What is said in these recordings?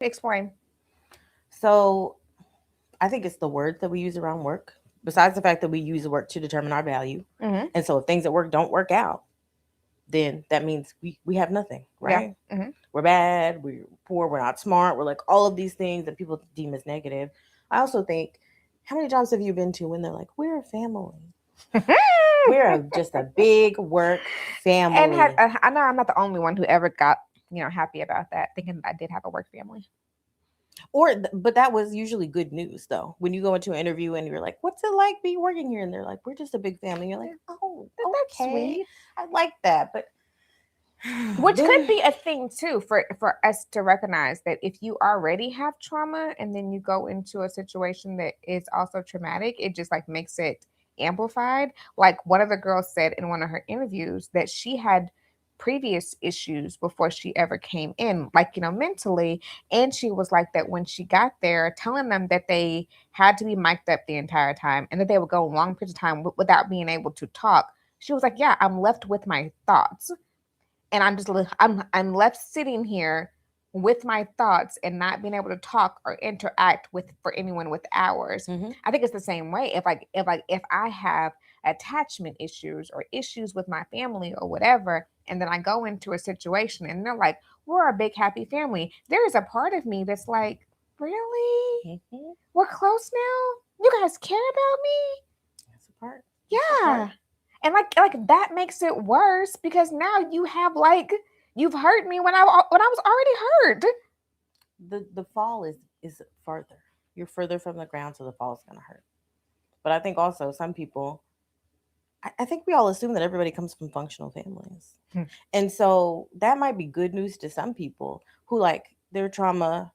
Explain. So I think it's the words that we use around work, besides the fact that we use work to determine our value. Mm-hmm. And so if things at work don't work out, then that means we have nothing, Yeah. right? Mm-hmm. We're bad, we're poor, we're not smart, we're like all of these things that people deem as negative. I also think, how many jobs have you been to when they're like, we're a family? Just a big work And family. I know I'm not the only one who ever got happy about that, thinking that I did have a work family. But that was usually good news though. When you go into an interview and you're like, "What's it like being working here?" and they're like, "We're just a big family." You're like, "Oh, That's okay, sweet. I like that." But Which could then, be a thing too for us to recognize that if you already have trauma and then you go into a situation that is also traumatic, it just like makes it amplified. Like one of the girls said in one of her interviews that she had previous issues before she ever came in, like mentally. And she was like that when she got there, telling them that they had to be mic'd up the entire time and that they would go long periods of time without being able to talk. She was like, "Yeah, I'm left with my thoughts." And I'm left sitting here with my thoughts and not being able to talk or interact with for anyone with hours. mhm. I think it's the same way. If I have attachment issues or issues with my family or whatever, and then I go into a situation and they're like, "We're a big happy family." There is a part of me that's like, "Really? Mhm. We're close now? You guys care about me?" That's a part. That's a part. Yeah. And like that makes it worse because now you've hurt me when I was already hurt. The fall is further. You're further from the ground, so the fall is gonna hurt. But I think also some people, I think we all assume that everybody comes from functional families. Hmm. And so that might be good news to some people who like their trauma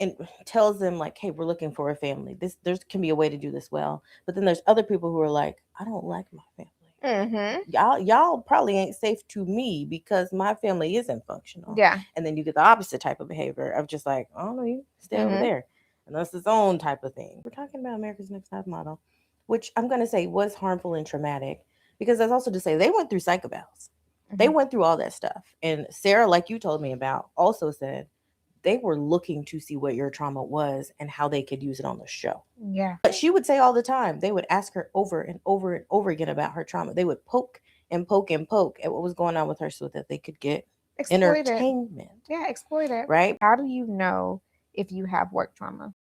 and tells them like, hey, we're looking for a family. This there can be a way to do this well. But then there's other people who are like, I don't like my family. Mhm. Y'all probably ain't safe to me because my family isn't functional. Yeah. And then you get the opposite type of behavior of just like, I don't know, you stay over Mhm. there. And that's its own type of thing. We're talking about America's Next Top Model, which I'm gonna say was harmful and traumatic because that's also to say they went through psychobals. They Mhm. went through all that stuff. And Sarah, like you told me about, also said they were looking to see what your trauma was and how they could use it on the show. Yeah. But she would say all the time, they would ask her over and over and over again about her trauma. They would poke and poke and poke at what was going on with her so that they could get Exploit it. entertainment, Yeah, exploit it. right? How do you know if you have work trauma?